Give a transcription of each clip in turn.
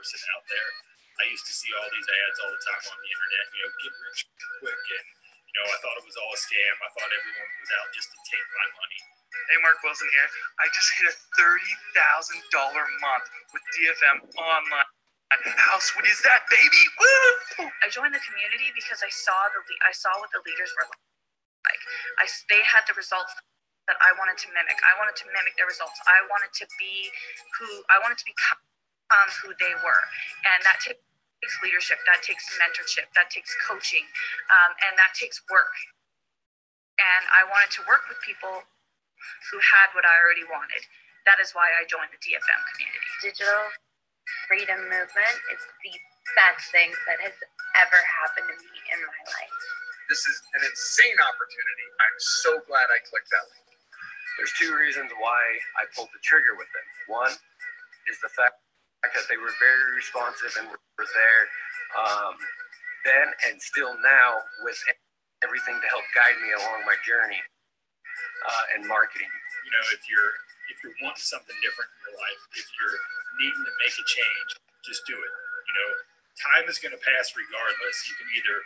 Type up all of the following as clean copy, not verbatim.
person out there. I used to see all these ads all the time on the internet, get rich quick. And, I thought it was all a scam. I thought everyone was out just to take my money. Hey, Mark Wilson here. I just hit a $30,000 month with DFM online. How sweet is that, baby? Woo! I joined the community because I saw what the leaders were like. They had the results that I wanted to mimic. I wanted to mimic their results. I wanted to become who they were, and that takes leadership. That takes mentorship. That takes coaching, and that takes work. And I wanted to work with people who had what I already wanted. That is why I joined the DFM community. Digital freedom movement is the best thing that has ever happened to me in my life. This is an insane opportunity. I'm so glad I clicked that link. There's two reasons why I pulled the trigger with them. One is the fact that they were very responsive and were there then and still now with everything to help guide me along my journey in marketing. If you're wanting something different in your life, if you're needing to make a change, just do it. Time is going to pass regardless. You can either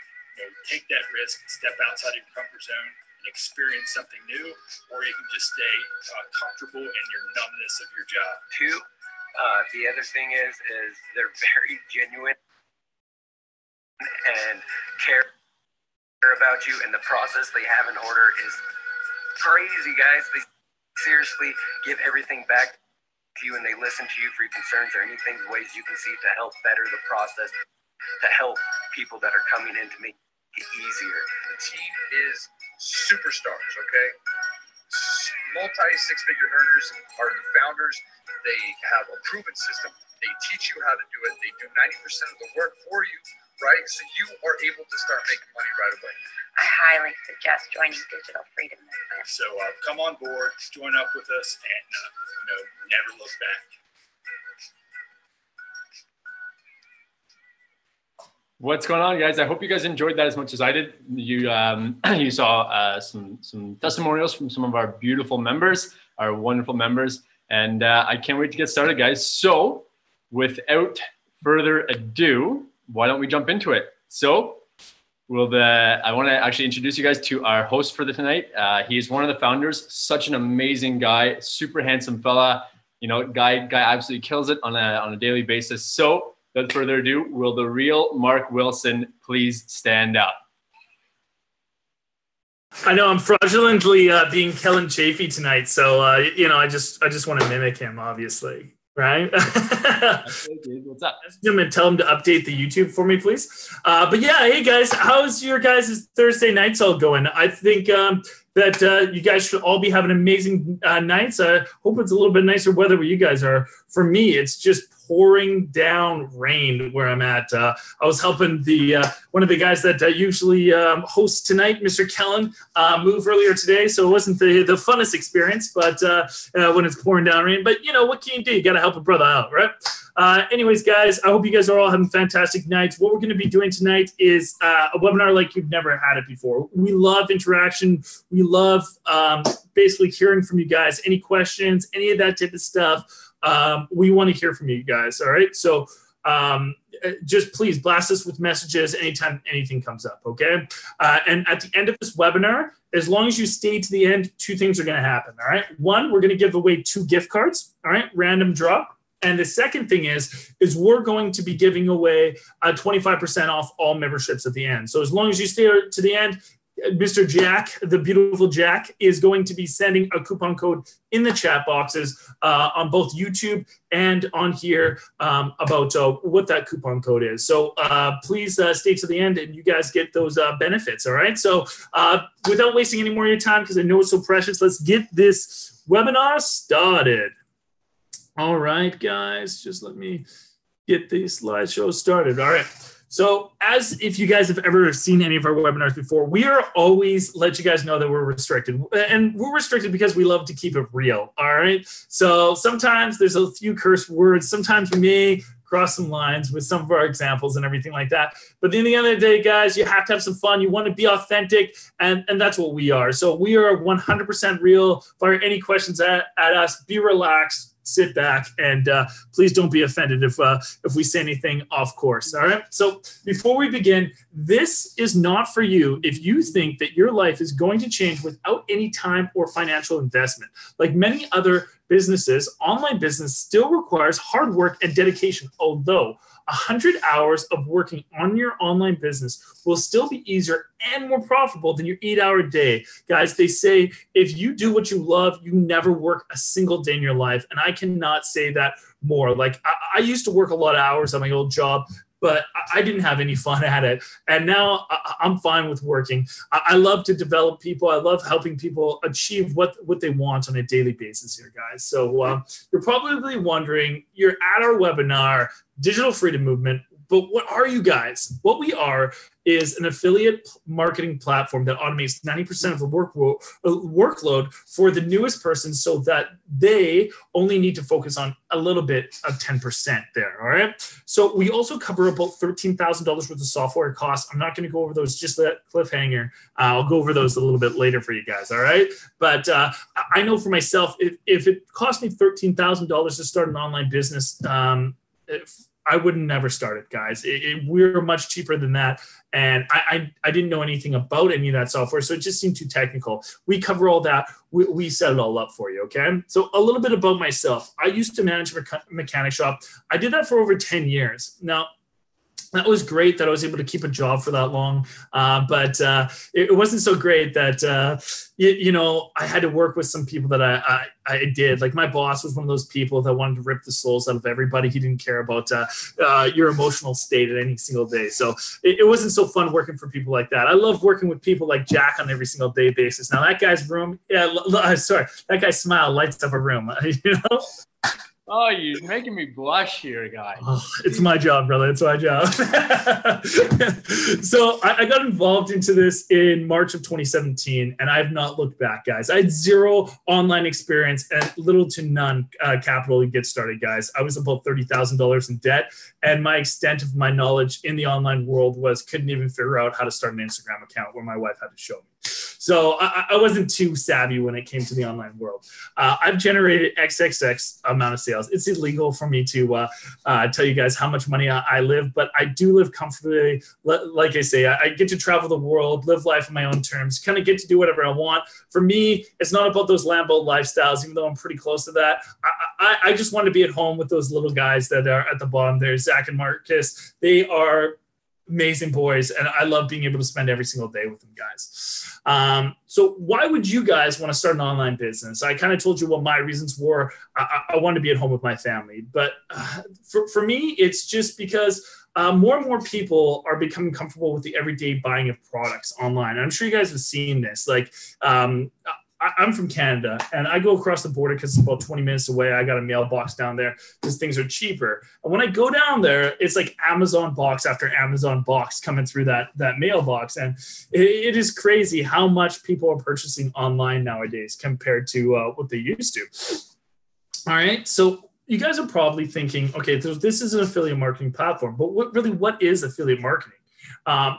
take that risk, step outside of your comfort zone, and experience something new, or you can just stay comfortable in your numbness of your job. Two, the other thing is they're very genuine and care about you, and the process they have in order is crazy, guys. They seriously give everything back to you, and they listen to you for your concerns or anything, ways you can see to help better the process, to help people that are coming in to make it easier. The team is superstars, okay? Multi-six-figure earners are the founders. They have a proven system. They teach you how to do it. They do 90% of the work for you, right? So you are able to start making money right away. I highly suggest joining Digital Freedom Movement. So come on board, join up with us, and never look back. What's going on, guys? I hope you guys enjoyed that as much as I did. You saw some testimonials from some of our beautiful members, our wonderful members, and I can't wait to get started, guys. So without further ado, why don't we jump into it? So I want to actually introduce you guys to our host for tonight. He's one of the founders, such an amazing guy, super handsome fella. Guy absolutely kills it on a daily basis. So without further ado, will the real Mark Wilson please stand up? I know I'm fraudulently being Kellen Chafee tonight, so I just want to mimic him, obviously, right? What's up? I'm gonna tell him to update the YouTube for me, please. But yeah, hey guys, how's your guys' Thursday nights all going? I think that you guys should all be having amazing nights. I hope it's a little bit nicer weather where you guys are. For me, it's just pouring down rain where I'm at. I was helping one of the guys that usually hosts tonight, Mr. Kellen, move earlier today, so it wasn't the funnest experience, but when it's pouring down rain. But what can you do? You got to help a brother out, right? Anyways, guys, I hope you guys are all having fantastic nights. What we're going to be doing tonight is a webinar like you've never had it before. We love interaction. We love basically hearing from you guys. Any questions, any of that type of stuff. We want to hear from you guys, all right? So just please blast us with messages anytime anything comes up, okay? And at the end of this webinar, as long as you stay to the end, two things are going to happen, all right? One, we're going to give away 2 gift cards, all right? Random draw. And the second thing is we're going to be giving away 25% off all memberships at the end. So as long as you stay to the end, Mr. Jack, the beautiful Jack, is going to be sending a coupon code in the chat boxes on both YouTube and on here about what that coupon code is. So please stay to the end and you guys get those benefits, all right? So without wasting any more of your time, because I know it's so precious, let's get this webinar started. All right, guys, just let me get the slideshow started. All right. So as if you guys have ever seen any of our webinars before, we are always let you guys know that we're restricted. And we're restricted because we love to keep it real, all right? So sometimes there's a few curse words. Sometimes we may cross some lines with some of our examples and everything like that. But at the end of the day, guys, you have to have some fun. You want to be authentic, and that's what we are. So we are 100% real. Fire any questions at us. Be relaxed. sit back and please don't be offended if we say anything off course. All right. So before we begin, this is not for you if you think that your life is going to change without any time or financial investment. Like many other businesses, online business still requires hard work and dedication, although 100 hours of working on your online business will still be easier and more profitable than your 8-hour day. Guys, they say if you do what you love, you never work a single day in your life. And I cannot say that more. Like I used to work a lot of hours on my old job, but I didn't have any fun at it. And now I'm fine with working. I love to develop people. I love helping people achieve what they want on a daily basis here, guys. So you're probably wondering, you're at our webinar, Digital Freedom Movement, but what are you guys? What we are is an affiliate marketing platform that automates 90% of the workload for the newest person so that they only need to focus on a little bit of 10% there, all right? So we also cover about $13,000 worth of software costs. I'm not going to go over those, just that cliffhanger. I'll go over those a little bit later for you guys, all right? But I know for myself, if it cost me $13,000 to start an online business, I would never start it, guys. We're much cheaper than that. And I didn't know anything about any of that software, so it just seemed too technical. We cover all that. We set it all up for you, okay? So a little bit about myself. I used to manage a mechanic shop. I did that for over 10 years. Now, that was great that I was able to keep a job for that long, but it wasn't so great that, I had to work with some people that I did. Like my boss was one of those people that wanted to rip the souls out of everybody. He didn't care about your emotional state at any single day. So it wasn't so fun working for people like that. I love working with people like Jack on every single day basis. Now that guy's that guy's smile lights up a room, Oh, you're making me blush here, guys. Oh, it's my job, brother. It's my job. So I got involved into this in March of 2017, and I have not looked back, guys. I had zero online experience and little to none capital to get started, guys. I was about $30,000 in debt, and my extent of my knowledge in the online world couldn't even figure out how to start an Instagram account where my wife had to show me. So I wasn't too savvy when it came to the online world. I've generated XXX amount of sales. It's illegal for me to tell you guys how much money I live, but I do live comfortably. Like I say, I get to travel the world, live life on my own terms, kind of get to do whatever I want. For me, it's not about those Lambo lifestyles, even though I'm pretty close to that. I just want to be at home with those little guys that are at the bottom there, Zach and Marcus. They are amazing boys, and I love being able to spend every single day with them, guys. So why would you guys want to start an online business? I kind of told you what my reasons were. I want to be at home with my family, but for me, it's just because more and more people are becoming comfortable with the everyday buying of products online. And I'm sure you guys have seen this. Like, I'm from Canada, and I go across the border because it's about 20 minutes away. I got a mailbox down there because things are cheaper. And when I go down there, it's like Amazon box after Amazon box coming through that mailbox. And it is crazy how much people are purchasing online nowadays compared to what they used to. All right. So you guys are probably thinking, okay, this is an affiliate marketing platform, but what is affiliate marketing?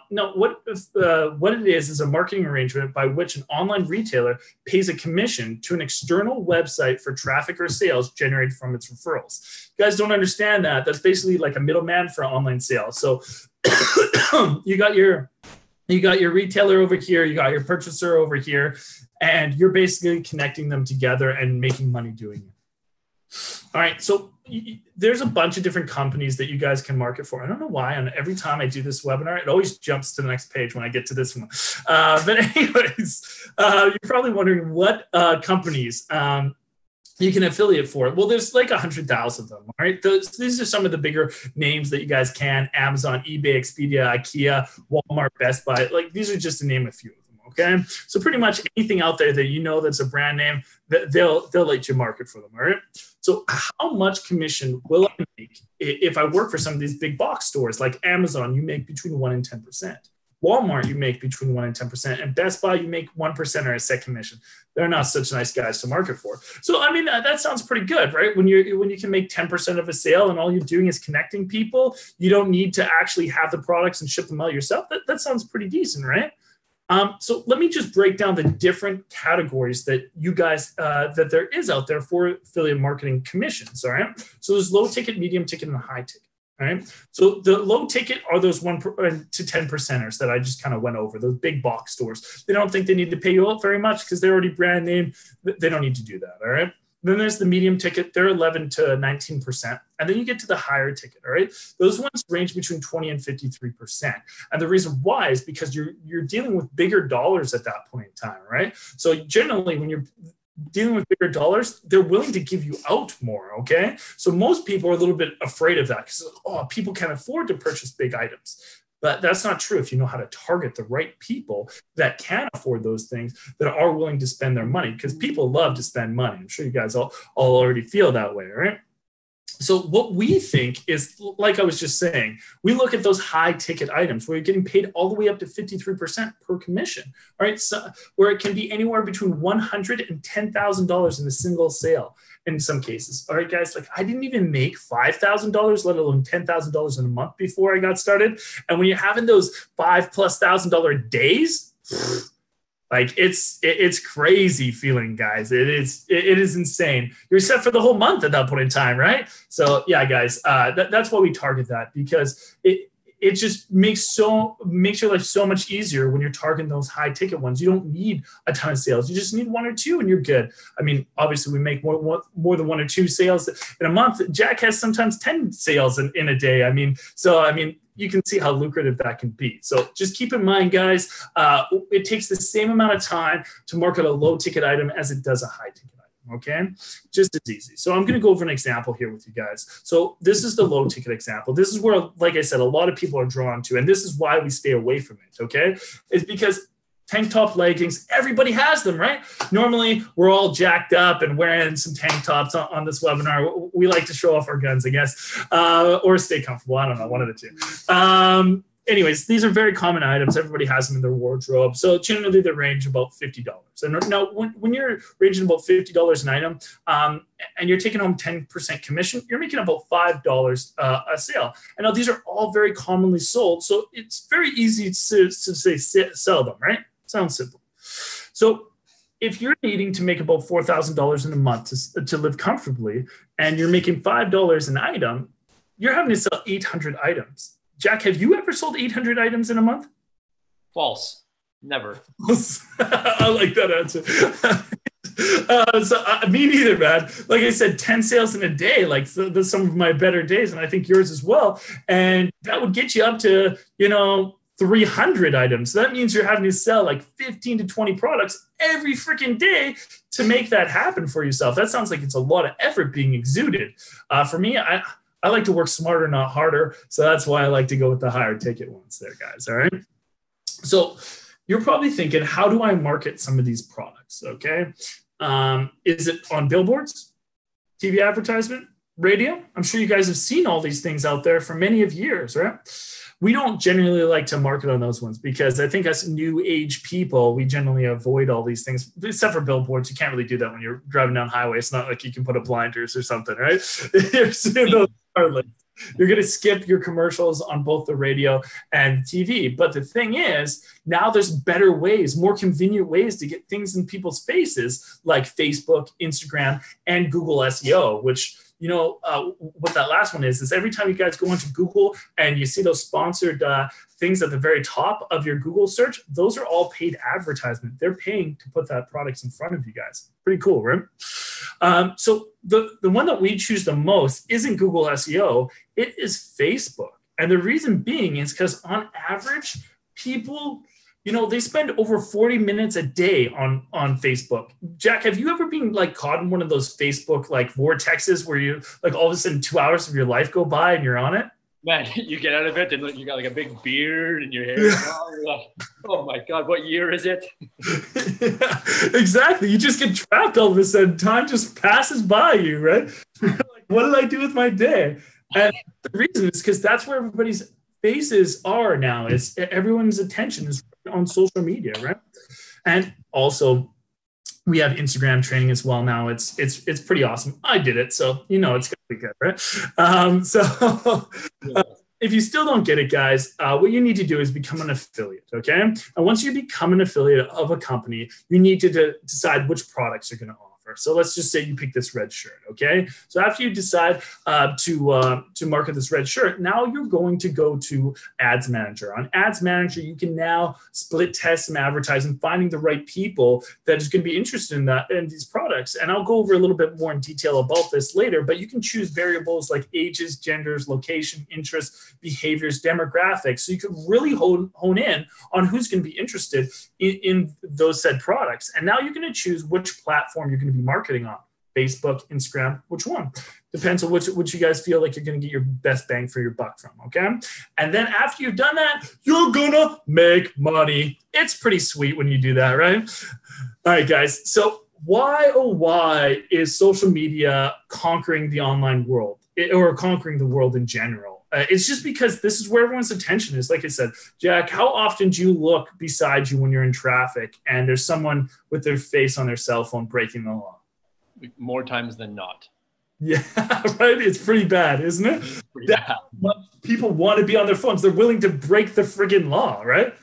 No, what it is a marketing arrangement by which an online retailer pays a commission to an external website for traffic or sales generated from its referrals. You guys don't understand that. That's basically like a middleman for online sales. So you got your retailer over here, you got your purchaser over here, and you're basically connecting them together and making money doing it. All right, so there's a bunch of different companies that you guys can market for. I don't know why, and every time I do this webinar, it always jumps to the next page when I get to this one. But anyways, you're probably wondering what companies you can affiliate for. Well, there's like 100,000 of them, all right? These are some of the bigger names that you guys can: Amazon, eBay, Expedia, IKEA, Walmart, Best Buy. Like, these are just to name a few of them. Okay, so pretty much anything out there that you know that's a brand name, they'll let you market for them. All right. So how much commission will I make if I work for some of these big box stores like Amazon? You make between 1 and 10%. Walmart, you make between 1 and 10%, and Best Buy, you make 1% or a set commission. They're not such nice guys to market for. So I mean, that sounds pretty good, right? When you can make 10% of a sale and all you're doing is connecting people, you don't need to actually have the products and ship them out yourself. That sounds pretty decent, right? So let me just break down the different categories that you guys, that there is out there for affiliate marketing commissions, all right? So there's low ticket, medium ticket, and high ticket, all right? So the low ticket are those 1 to 10 percenters that I just kind of went over, those big box stores. They don't think they need to pay you out very much because they're already brand name. They don't need to do that, all right? Then there's the medium ticket, they're 11 to 19%. And then you get to the higher ticket, all right? Those ones range between 20 and 53%. And the reason why is because you're dealing with bigger dollars at that point in time, right? So generally when you're dealing with bigger dollars, they're willing to give you out more, okay? So most people are a little bit afraid of that because, oh, people can't afford to purchase big items. But that's not true if you know how to target the right people that can afford those things, that are willing to spend their money, because people love to spend money. I'm sure you guys all already feel that way, right? So what we think is, like I was just saying, we look at those high ticket items where you're getting paid all the way up to 53% per commission, all right? So where it can be anywhere between $100,000 and $10,000 in a single sale in some cases. All right, guys, like I didn't even make $5,000, let alone $10,000 in a month before I got started. And when you're having those $5,000+ days, like it's crazy feeling, guys. It is insane. You're set for the whole month at that point in time, right? So yeah, guys, that's why we target that, because it just makes your life so much easier when you're targeting those high ticket ones. You don't need a ton of sales. You just need 1 or 2 and you're good. I mean, obviously we make more than 1 or 2 sales in a month. Jack has sometimes 10 sales in a day. I mean, you can see how lucrative that can be. So just keep in mind, guys, it takes the same amount of time to market a low ticket item as it does a high ticket item. Okay, just as easy. So I'm going to go over an example here with you guys. So this is the low ticket example. This is where, like I said, a lot of people are drawn to, and this is why we stay away from it. Okay, it's because tank top leggings, everybody has them, right? Normally we're all jacked up and wearing some tank tops on this webinar. We like to show off our guns, I guess, or stay comfortable. I don't know, one of the two. Anyways, these are very common items. Everybody has them in their wardrobe. So generally they range about $50. And now when you're ranging about $50 an item and you're taking home 10% commission, you're making about $5 a sale. And now these are all very commonly sold. So it's very easy to say sell them, right? Sounds simple. So if you're needing to make about $4,000 in a month to live comfortably and you're making $5 an item, you're having to sell 800 items. Jack, have you ever sold 800 items in a month? False. Never. I like that answer. Me neither, man. Like I said, 10 sales in a day, like that's some of my better days, and I think yours as well. And that would get you up to, 300 items. So that means you're having to sell like 15 to 20 products every freaking day to make that happen for yourself. That sounds like it's a lot of effort being exuded. For me, I like to work smarter, not harder. So that's why I like to go with the higher ticket ones there, guys. All right. So you're probably thinking, how do I market some of these products? Okay. Is it on billboards, TV advertisement, radio? I'm sure you guys have seen all these things out there for many of years, right? We don't generally like to market on those ones because I think as new age people, we generally avoid all these things, except for billboards. You can't really do that when you're driving down highway. It's not like you can put up blinders or something, right? You're going to skip your commercials on both the radio and TV. But the thing is, now there's better ways, more convenient ways to get things in people's faces, like Facebook, Instagram, and Google SEO, which, what that last one is every time you guys go into Google and you see those sponsored things at the very top of your Google search, those are all paid advertisement. They're paying to put that product in front of you guys. Pretty cool, right? So the one that we choose the most isn't Google SEO, it is Facebook. And the reason being is because on average, people, they spend over 40 minutes a day on Facebook. Jack, have you ever been caught in one of those Facebook vortexes where you all of a sudden 2 hours of your life go by and you're on it? Man, you get out of it and you got a big beard and your hair is long. Oh my God, what year is it? Yeah, exactly. You just get trapped all of a sudden. Time just passes by you, right? What did I do with my day? And the reason is because that's where everybody's faces are now. Is everyone's attention is on social media, right? And also we have Instagram training as well now. It's pretty awesome. I did it, so it's gonna be good, right? if you still don't get it, guys, what you need to do is become an affiliate, okay? And once you become an affiliate of a company, you need to decide which products you're going to offer. So let's just say you pick this red shirt, okay? So after you decide to market this red shirt, now you're going to go to Ads Manager. On Ads Manager, you can now split test some advertising, finding the right people that is going to be interested in these products. And I'll go over a little bit more in detail about this later, but you can choose variables like ages, genders, location, interests, behaviors, demographics. So you can really hone in on who's going to be interested in those said products. And now you're going to choose which platform you're going to be marketing on. Facebook, Instagram, which one? Depends on which you guys feel like you're going to get your best bang for your buck from, okay? And then after you've done that, you're going to make money. It's pretty sweet when you do that, right? All right, guys. So why is social media conquering the online world or conquering the world in general? It's just because this is where everyone's attention is. Like I said, Jack, how often do you look beside you when you're in traffic and there's someone with their face on their cell phone breaking the law? More times than not. Yeah, right. It's pretty bad, isn't it? Pretty bad. People want to be on their phones. They're willing to break the friggin' law, right?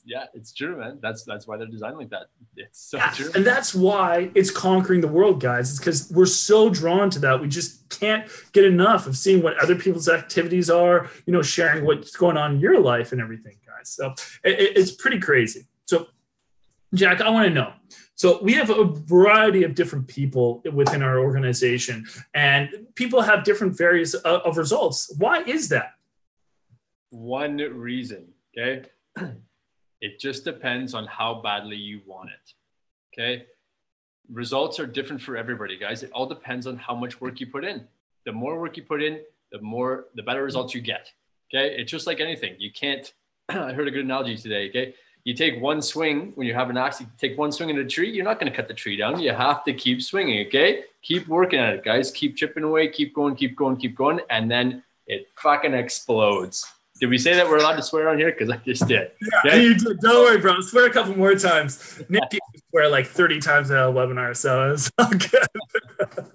It's true, man. That's why they're designed like that. It's so true. And that's why it's conquering the world, guys. It's because we're so drawn to that. We just can't get enough of seeing what other people's activities are, sharing what's going on in your life and everything, guys. So it's pretty crazy. So, Jack, I want to know. So we have a variety of different people within our organization, and people have different various of results. Why is that? One reason, okay? It just depends on how badly you want it, okay? Results are different for everybody, guys. It all depends on how much work you put in. The more work you put in, the better results you get, okay? It's just like anything. You can't, I heard a good analogy today, okay? You take one swing when you have an axe, you take one swing at a tree, you're not going to cut the tree down. You have to keep swinging, okay? Keep working at it, guys. Keep chipping away, keep going, and then it fucking explodes. Did we say that we're allowed to swear on here? Because I just did. Yeah, okay? You did. Don't worry, bro. Swear a couple more times. Nick swear like 30 times in a webinar, so it's all good.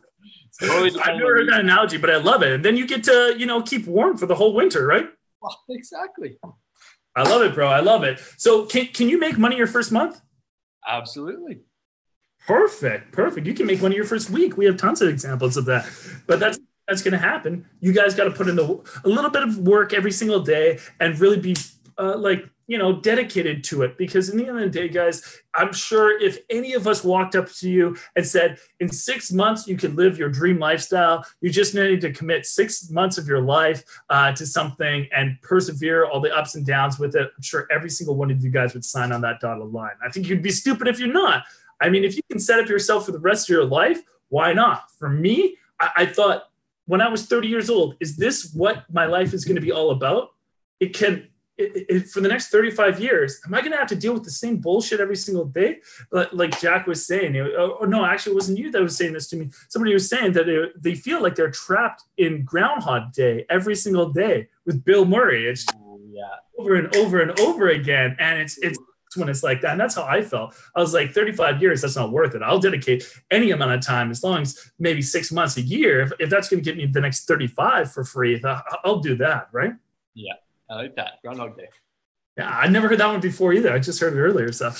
Totally I've never heard that analogy, but I love it. And then you get to, keep warm for the whole winter, right? Well, exactly. I love it, bro. I love it. So can you make money your first month? Absolutely. Perfect. You can make money your first week. We have tons of examples of that. But that's going to happen. You guys got to put in a little bit of work every single day and really be dedicated to it. Because in the end of the day, guys, I'm sure if any of us walked up to you and said, in 6 months, you could live your dream lifestyle, you just need to commit 6 months of your life to something and persevere all the ups and downs with it, I'm sure every single one of you guys would sign on that dotted line. I think you'd be stupid if you're not. I mean, if you can set up yourself for the rest of your life, why not? For me, I thought when I was 30 years old, is this what my life is going to be all about? For the next 35 years, am I going to have to deal with the same bullshit every single day? Like Jack was saying, no, actually, it wasn't you that was saying this to me. Somebody was saying that they feel like they're trapped in Groundhog Day every single day with Bill Murray. It's over and over and over again. And it's when it's like that. And that's how I felt. I was like, 35 years, that's not worth it. I'll dedicate any amount of time, as long as maybe 6 months, a year. If that's going to get me the next 35 for free, I'll do that, right? Yeah. I like that. Groundhog Day. Yeah, I never heard that one before either. I just heard it earlier, so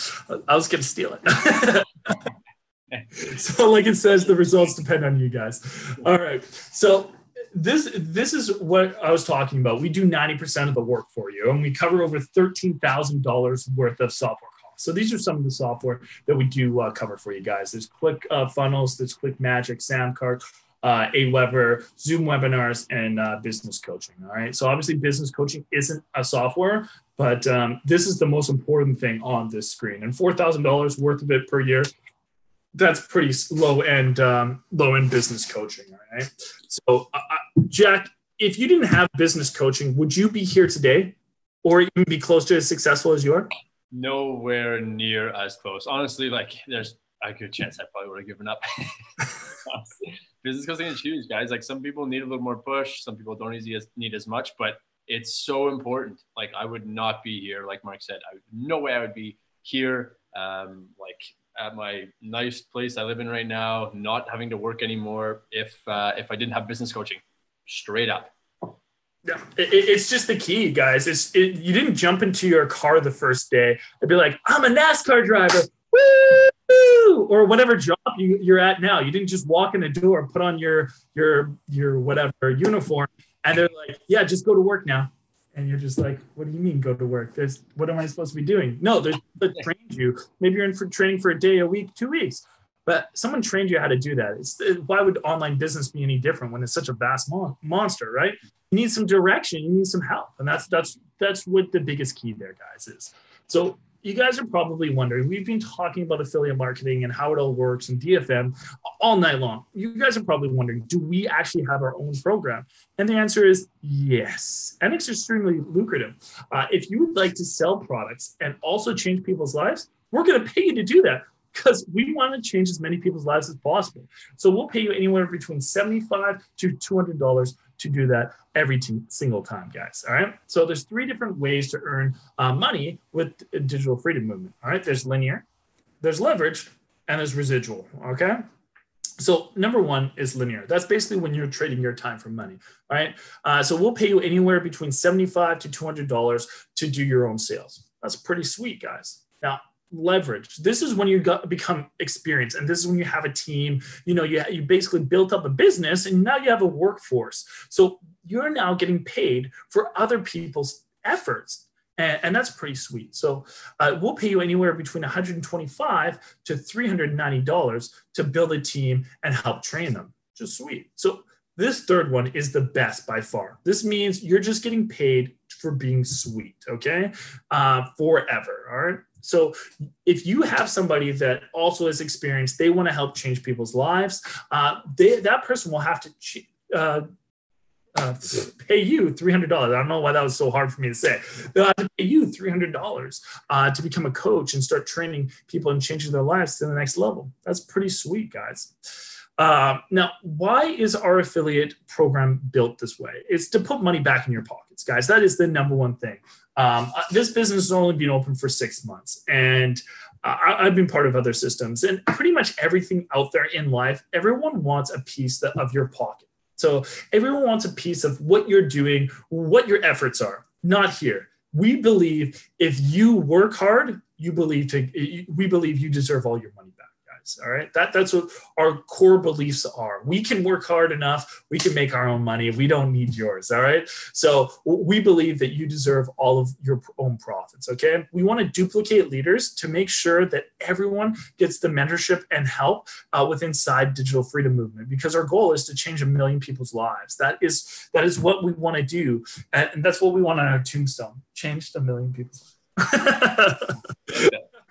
I was going to steal it. So like it says, the results depend on you guys. All right. So this is what I was talking about. We do 90% of the work for you, and we cover over $13,000 worth of software costs. So these are some of the software that we do cover for you guys. There's ClickFunnels, there's ClickMagick, Samcart, Aweber, Zoom webinars, and business coaching. All right. So obviously business coaching isn't a software, but this is the most important thing on this screen. And $4,000 worth of it per year, that's pretty low end business coaching. All right. So Jack, if you didn't have business coaching, would you be here today or even be close to as successful as you are? Nowhere near as close. Honestly, like there's a good chance I probably would have given up. Business coaching is huge, guys. Like some people need a little more push. Some people don't need as much, but it's so important. Like I would not be here. Like Mark said, no way I would be here. Like at my nice place I live in right now, not having to work anymore if I didn't have business coaching. Straight up. Yeah, it's just the key, guys. You didn't jump into your car the first day and be like, I'm a NASCAR driver, woo, or whatever job you're at now. You didn't just walk in the door, put on your whatever uniform, and they're like, yeah, just go to work now. And you're just like, what do you mean go to work? What am I supposed to be doing? No, there's people that trained you. Maybe you're in for training for a day, a week, 2 weeks. But someone trained you how to do that. Why would online business be any different when it's such a vast monster, right? You need some direction. You need some help. And that's what the biggest key there, guys, is. So you guys are probably wondering, we've been talking about affiliate marketing and how it all works and DFM all night long. You guys are probably wondering, do we actually have our own program? And the answer is yes. And it's extremely lucrative. If you would like to sell products and also change people's lives, we're going to pay you to do that, because we want to change as many people's lives as possible. So we'll pay you anywhere between $75 to $200 to do that every single time, guys. All right. So there's 3 different ways to earn money with digital freedom movement. All right. There's linear, there's leverage, and there's residual. Okay. So number 1 is linear. That's basically when you're trading your time for money. All right. So we'll pay you anywhere between $75 to $200 to do your own sales. That's pretty sweet, guys. Now, leverage. This is when you become experienced, and this is when you have a team. You basically built up a business, and now you have a workforce. So you're now getting paid for other people's efforts, and that's pretty sweet. So we'll pay you anywhere between $125 to $390 to build a team and help train them. Just sweet. So this third one is the best by far. This means you're just getting paid for being sweet, okay? Forever, all right? So if you have somebody that also has experience, they want to help change people's lives, that person will have to pay you $300. I don't know why that was so hard for me to say. They'll have to pay you $300 to become a coach and start training people and changing their lives to the next level. That's pretty sweet, guys. Now, why is our affiliate program built this way? It's to put money back in your pockets, guys. That is the number one thing. This business has only been open for 6 months, and I've been part of other systems, and pretty much everything out there in life, everyone wants a piece of your pocket. So everyone wants a piece of what you're doing, what your efforts are. Not here. We believe if you work hard, we believe you deserve all your money back. All right. That's what our core beliefs are. We can work hard enough. We can make our own money. We don't need yours. All right. So we believe that you deserve all of your own profits. Okay. We want to duplicate leaders to make sure that everyone gets the mentorship and help with inside digital freedom movement, because our goal is to change 1 million people's lives. That is what we want to do. And that's what we want on our tombstone. Change 1 million people's lives.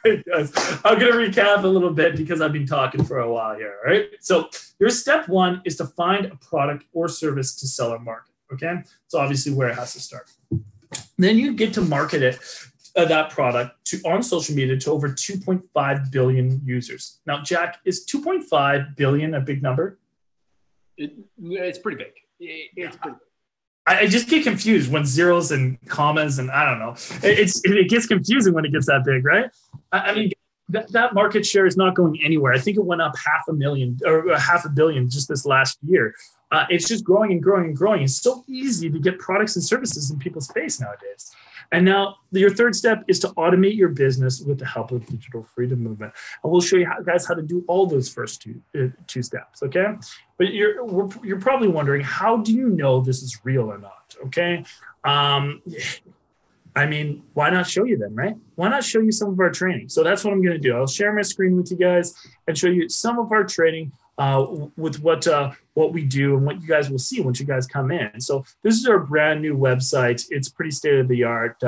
I'm going to recap a little bit because I've been talking for a while here. All right. So your step 1 is to find a product or service to sell or market. Okay. So obviously where it has to start. Then you get to market it, that product on social media to over 2.5 billion users. Now, Jack, is 2.5 billion a big number? It's pretty big. It's pretty big. I just get confused when zeros and commas, and I don't know. It gets confusing when it gets that big, right? I mean, that market share is not going anywhere. I think it went up 500,000 or 500 million just this last year. It's just growing and growing and growing. It's so easy to get products and services in people's face nowadays. And now your third step is to automate your business with the help of digital freedom movement. And we'll show you guys how to do all those first two steps, okay? But you're probably wondering, how do you know this is real or not, okay? I mean, why not show you them, right? Why not show you some of our training? So that's what I'm going to do. I'll share my screen with you guys and show you some of our training with what we do and what you guys will see once you guys come in. So this is our brand new website. It's pretty state of the art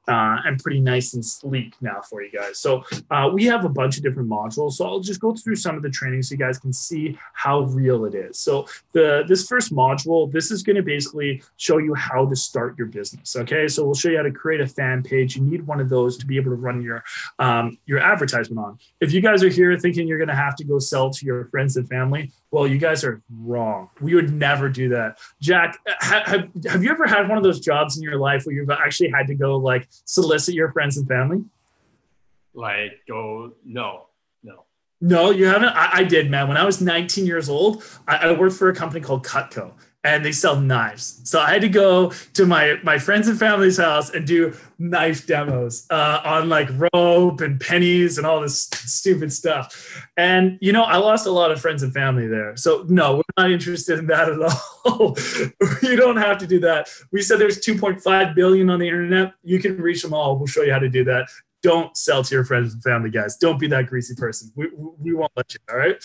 and pretty nice and sleek now for you guys. So we have a bunch of different modules. So I'll just go through some of the training so you guys can see how real it is. So this first module, this is going to basically show you how to start your business. Okay, so we'll show you how to create a fan page. You need one of those to be able to run your advertisement on. If you guys are here thinking you're going to have to go sell to your friends and family, well, you guys are wrong. We would never do that. Jack, have you ever had one of those jobs in your life where you've actually had to go like solicit your friends and family? No, you haven't? I did, man. When I was 19 years old, I worked for a company called Cutco. and they sell knives. So I had to go to my friends and family's house and do knife demos on like rope and pennies and all this stupid stuff. And, you know, I lost a lot of friends and family there. So no, we're not interested in that at all. You don't have to do that. We said there's 2.5 billion on the internet. You can reach them all. We'll show you how to do that. Don't sell to your friends and family, guys. Don't be that greasy person. We won't let you, all right?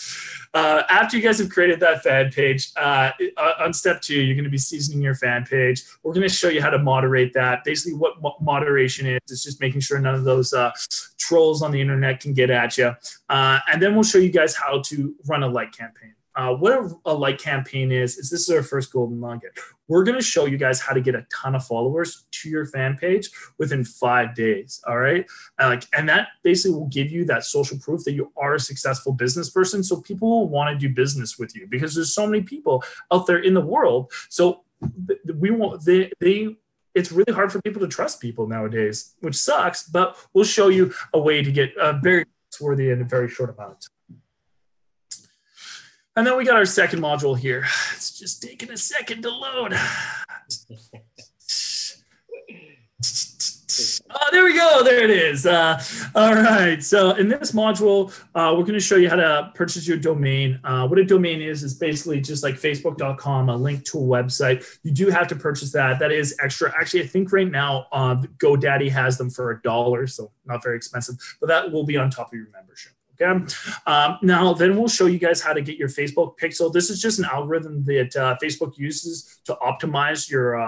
After you guys have created that fan page, on step 2, you're going to be seasoning your fan page. We're going to show you how to moderate that. Basically, what moderation is, it's just making sure none of those trolls on the internet can get at you. And then we'll show you guys how to run a like campaign. What a like campaign is this is our first golden nugget. We're going to show you guys how to get a ton of followers to your fan page within 5 days. All right. And that basically will give you that social proof that you are a successful business person. So people will want to do business with you because there's so many people out there in the world. So it's really hard for people to trust people nowadays, which sucks, but we'll show you a way to get very trustworthy in a very short amount of time. And then we got our second module here. It's just taking a second to load. Oh, there we go. There it is. All right. So in this module, we're going to show you how to purchase your domain. What a domain is basically just like facebook.com, a link to a website. You do have to purchase that. That is extra. Actually, I think right now GoDaddy has them for $1, so not very expensive, but that will be on top of your membership. Okay. Now, then we'll show you guys how to get your Facebook pixel. This is just an algorithm that Facebook uses to optimize your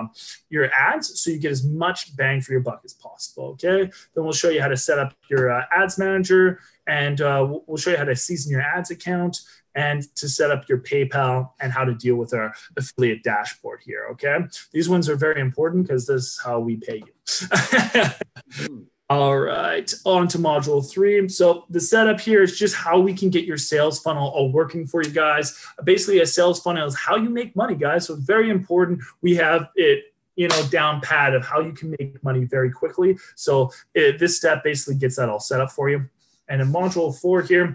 ads so you get as much bang for your buck as possible. Okay. Then we'll show you how to set up your ads manager, and we'll show you how to season your ads account and to set up your PayPal and how to deal with our affiliate dashboard here. Okay. These ones are very important because this is how we pay you. All right, on to module 3. So the setup here is just how we can get your sales funnel all working for you guys. Basically, a sales funnel is how you make money, guys. So it's very important we have it, you know, down pat of how you can make money very quickly. So this step basically gets that all set up for you. And in module 4 here,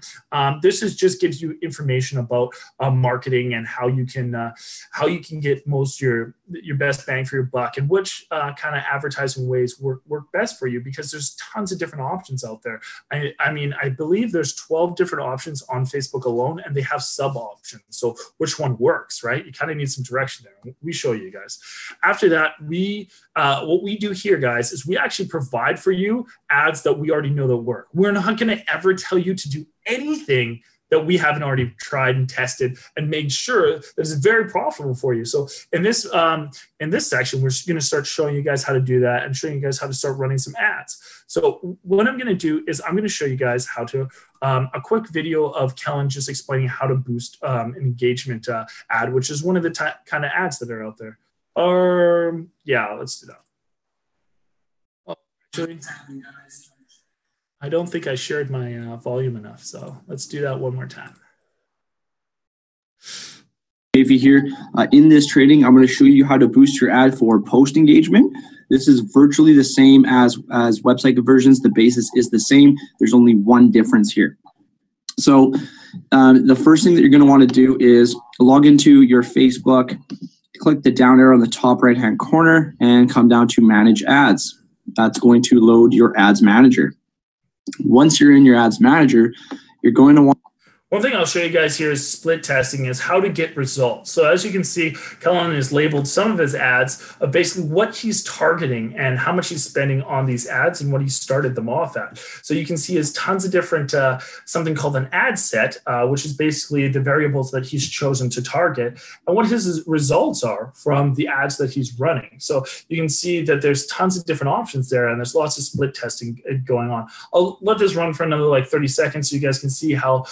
this is just gives you information about marketing and how you can get your best bang for your buck and which kind of advertising ways work best for you, because there's tons of different options out there. I mean, I believe there's 12 different options on Facebook alone, and they have sub options. So which one works, right? You kind of need some direction there. We show you guys. After that, what we do here, guys, is we actually provide for you ads that we already know that work. We're not going to ever tell you to do anything that we haven't already tried and tested and made sure that it's very profitable for you. So in this section, we're going to start showing you guys how to do that and showing you guys how to start running some ads. So what I'm going to do is I'm going to show you guys how to a quick video of Kellen just explaining how to boost an engagement ad, which is one of the kind of ads that are out there. Yeah, let's do that. Oh, actually, I don't think I shared my volume enough, so let's do that one more time. Davey here. In this training, I'm going to show you how to boost your ad for post engagement. This is virtually the same as website conversions. The basis is the same. There's only one difference here. So the first thing that you're going to want to do is log into your Facebook, click the down arrow on the top right-hand corner, and come down to Manage Ads. That's going to load your Ads Manager. Once you're in your Ads Manager, you're going to want. One thing I'll show you guys here is split testing, is how to get results. So as you can see, Kellen has labeled some of his ads of basically what he's targeting and how much he's spending on these ads and what he started them off at. So you can see there's tons of different, something called an ad set, which is basically the variables that he's chosen to target and what his results are from the ads that he's running. So you can see that there's tons of different options there, and there's lots of split testing going on. I'll let this run for another like 30 seconds so you guys can see how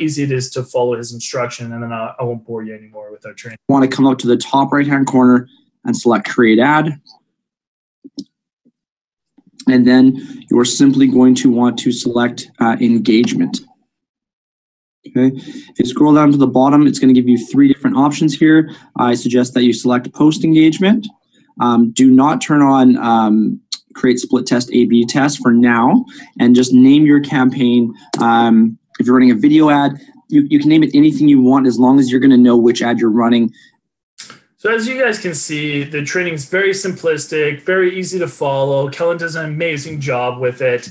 easy it is to follow his instruction, and then I won't bore you anymore with our training. You want to come up to the top right-hand corner and select Create Ad. And then you're simply going to want to select Engagement. Okay. If you scroll down to the bottom, it's going to give you 3 different options here. I suggest that you select Post Engagement. Do not turn on Create Split Test A/B Test for now, and just name your campaign. If you're running a video ad, you can name it anything you want as long as you're going to know which ad you're running. So as you guys can see, the training is very simplistic, very easy to follow. Kellen does an amazing job with it.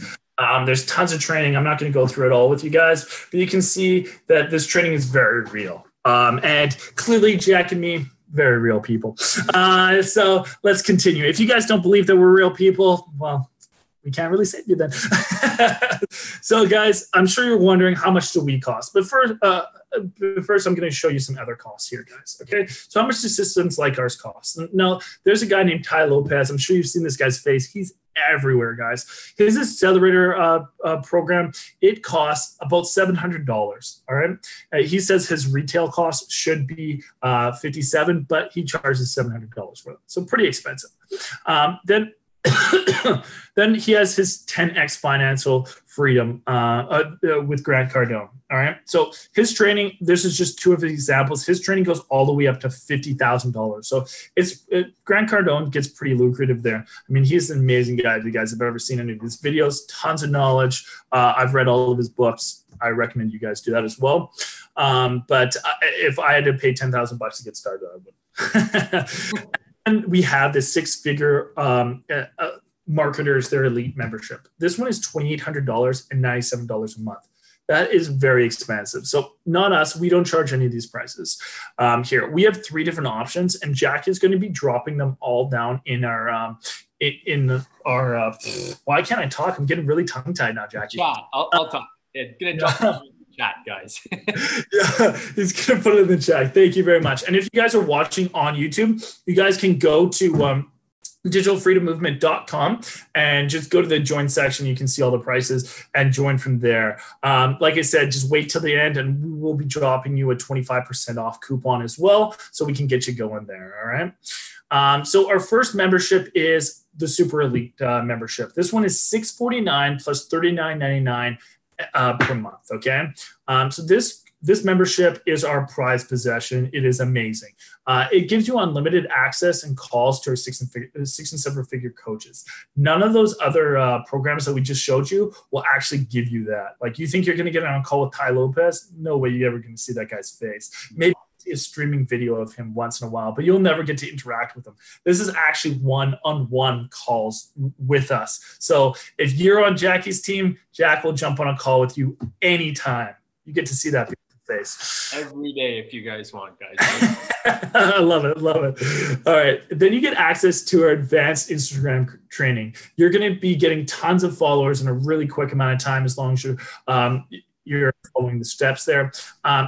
There's tons of training. I'm not going to go through it all with you guys, but you can see that this training is very real. And clearly Jack and me, very real people. So let's continue. If you guys don't believe that we're real people, well, we can't really save you then. So guys, I'm sure you're wondering, how much do we cost? But first, I'm going to show you some other costs here, guys. Okay, so how much do systems like ours cost? Now, there's a guy named Ty Lopez. I'm sure you've seen this guy's face. He's everywhere, guys. His accelerator program, it costs about $700. All right, he says his retail cost should be $57, but he charges $700 for it, so pretty expensive. Then he has his 10x financial freedom with Grant Cardone. All right. So his training, this is just two of the examples. His training goes all the way up to $50,000. So Grant Cardone gets pretty lucrative there. I mean, he's an amazing guy. If you guys have ever seen any of his videos, tons of knowledge. I've read all of his books. I recommend you guys do that as well. But if I had to pay $10,000 to get started, I would. And we have the six-figure marketers, their elite membership. This one is $2,800 and $97 a month. That is very expensive. So not us. We don't charge any of these prices here. We have three different options, and Jack is going to be dropping them all down in our why can't I talk? I'm getting really tongue-tied now, Jackie. Yeah, I'll talk. It's going to drop chat, guys. Yeah, he's going to put it in the chat. Thank you very much. And if you guys are watching on YouTube, you guys can go to digitalfreedommovement.com and just go to the join section. You can see all the prices and join from there. Like I said, just wait till the end and we will be dropping you a 25% off coupon as well, so we can get you going there. All right. So our first membership is the Super Elite membership. This one is $649 plus $39.99 per month. Okay. So this membership is our prized possession. It is amazing. It gives you unlimited access and calls to our six and seven figure coaches. None of those other programs that we just showed you will actually give you that. Like, you think you're going to get on a call with Ty Lopez? No way you're ever going to see that guy's face. Maybe see a streaming video of him once in a while, but you'll never get to interact with him. This is actually one-on-one calls with us. So if you're on Jackie's team, Jack will jump on a call with you anytime. You get to see that face every day if you guys want, guys. I love it. All right. Then you get access to our advanced Instagram training. You're going to be getting tons of followers in a really quick amount of time, as long as you're following the steps there.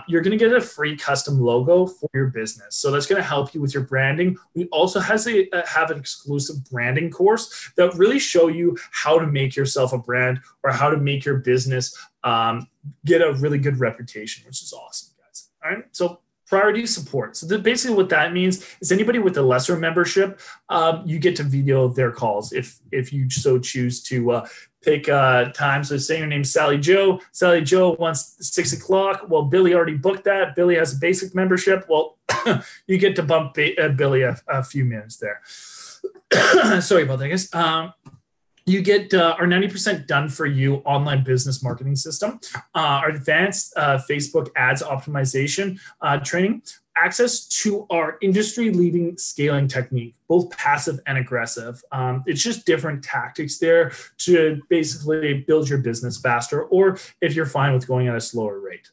You're going to get a free custom logo for your business. So that's going to help you with your branding. We also have an exclusive branding course that really show you how to make yourself a brand, or how to make your business get a really good reputation, which is awesome, guys. All right. So priority support. So basically what that means is anybody with a lesser membership, you get to video their calls if you so choose to pick time. So say your name's Sally Joe. Sally Joe wants 6 o'clock. Well, Billy already booked that. Billy has a basic membership. Well, you get to bump Billy a few minutes there. Sorry about that, guys. You get our 90% done for you online business marketing system, our advanced Facebook ads optimization training, access to our industry-leading scaling technique, both passive and aggressive. It's just different tactics there to basically build your business faster, or if you're fine with going at a slower rate.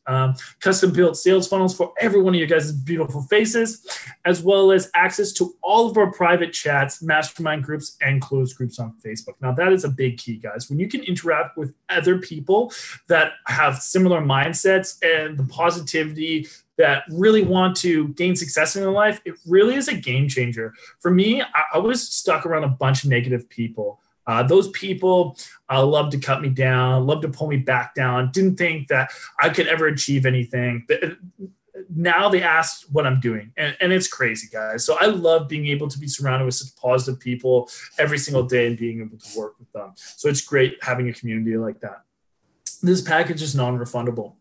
Custom-built sales funnels for every one of your guys' beautiful faces, as well as access to all of our private chats, mastermind groups, and closed groups on Facebook. Now, that is a big key, guys. When you can interact with other people that have similar mindsets and the positivity that really want to gain success in their life, it really is a game changer. For me, I was stuck around a bunch of negative people. Those people love to cut me down, love to pull me back down, didn't think that I could ever achieve anything. But now they ask what I'm doing, and it's crazy, guys. So I love being able to be surrounded with such positive people every single day and being able to work with them. So it's great having a community like that. This package is non-refundable.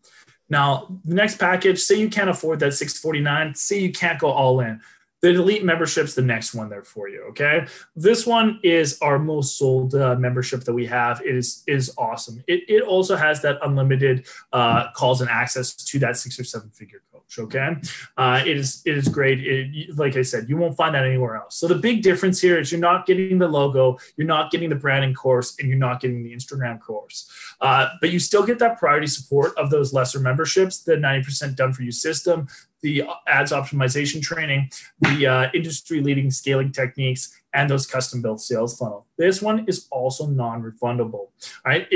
Now, the next package, say you can't afford that $649, say you can't go all in. The elite membership's the next one there for you, okay? This one is our most sold membership that we have. It is awesome. It also has that unlimited calls and access to that 6 or 7 figure coach. coach. Okay. It is great. Like I said, you won't find that anywhere else. So the big difference here is you're not getting the logo, you're not getting the branding course, and you're not getting the Instagram course. But you still get that priority support of those lesser memberships, the 90% done for you system, the ads optimization training, the industry leading scaling techniques, and those custom built sales funnel. This one is also non-refundable. All right.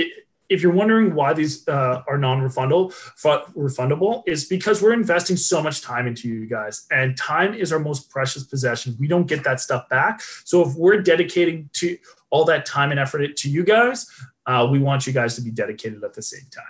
If you're wondering why these are non-refundable, is because we're investing so much time into you guys, and time is our most precious possession. We don't get that stuff back. So if we're dedicating to all that time and effort to you guys, we want you guys to be dedicated at the same time.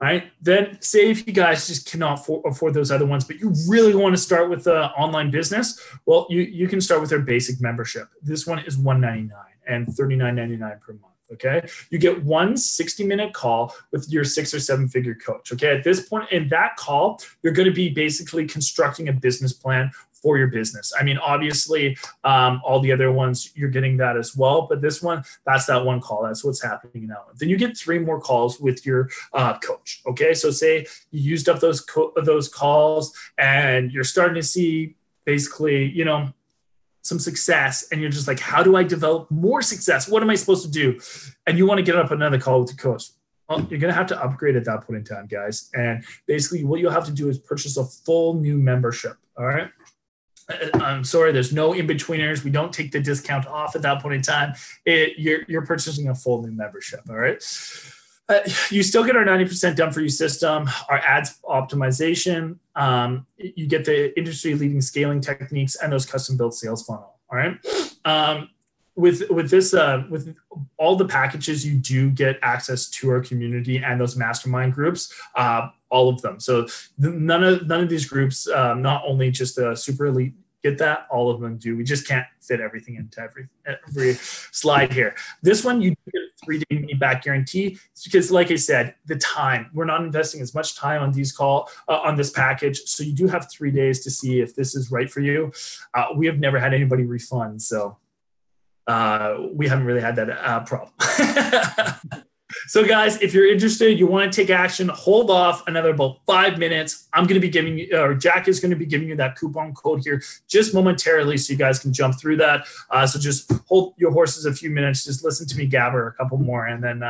All right. Then say if you guys just cannot afford those other ones, but you really want to start with online business, well, you can start with their basic membership. This one is $199 and $39.99 per month. Okay. You get one 60-minute call with your 6 or 7 figure coach. Okay. At this point in that call, you're going to be basically constructing a business plan for your business. I mean, obviously, all the other ones, you're getting that as well. But this one, that's that one call. That's what's happening now. Then you get 3 more calls with your coach. Okay. So say you used up those calls and you're starting to see basically, some success, and you're just like, how do I develop more success? What am I supposed to do? And you want to get up another call with the coach. Well, you're going to have to upgrade at that point in time, guys. And basically what you'll have to do is purchase a full new membership. All right. I'm sorry, there's no in-betweeners. We don't take the discount off at that point in time. You're purchasing a full new membership. All right. You still get our 90% done for you system, our ads optimization. You get the industry leading scaling techniques and those custom built sales funnel. All right. With all the packages, you do get access to our community and those mastermind groups, all of them. So none of these groups, not only just the super elite get that, all of them do. We just can't fit everything into every slide here. This one, you get a 3-day money back guarantee. It's because, like I said, the time, we're not investing as much time on these on this package. So you do have 3 days to see if this is right for you. We have never had anybody refund. So we haven't really had that problem. So guys, if you're interested, you want to take action, hold off another about 5 minutes. I'm going to be giving you, or Jack is going to be giving you that coupon code here just momentarily so you guys can jump through that. So just hold your horses a few minutes, just listen to me gabber a couple more, and then